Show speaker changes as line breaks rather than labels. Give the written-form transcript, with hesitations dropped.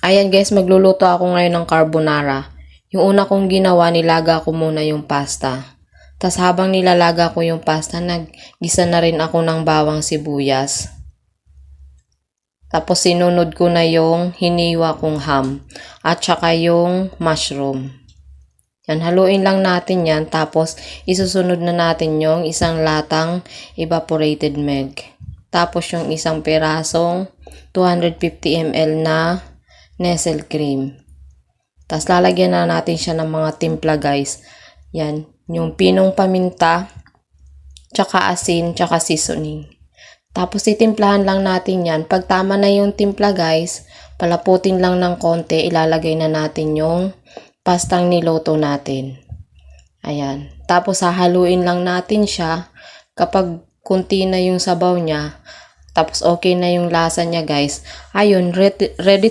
Ayan guys, magluluto ako ngayon ng carbonara. Yung una kong ginawa, nilaga ko muna yung pasta. Tapos habang nilalaga ko yung pasta, naggisa na rin ako ng bawang sibuyas. Tapos sinunod ko na yung hiniwa kong ham at saka yung mushroom. Yan, haluin lang natin yan. Tapos isusunod na natin yung isang latang evaporated milk. Tapos yung isang pirasong 250 ml na Nestle cream. Tapos lalagyan na natin siya ng mga timpla guys. Yan, yung pinong paminta, tsaka asin, tsaka seasoning. Tapos itimplahan lang natin yan. Pag tama na yung timpla guys, palaputin lang ng konti, ilalagay na natin yung pastang niloto natin. Ayan. Tapos hahaluin lang natin siya. Kapag kunti na yung sabaw niya, tapos okay na yung lasa niya guys, ayun, ready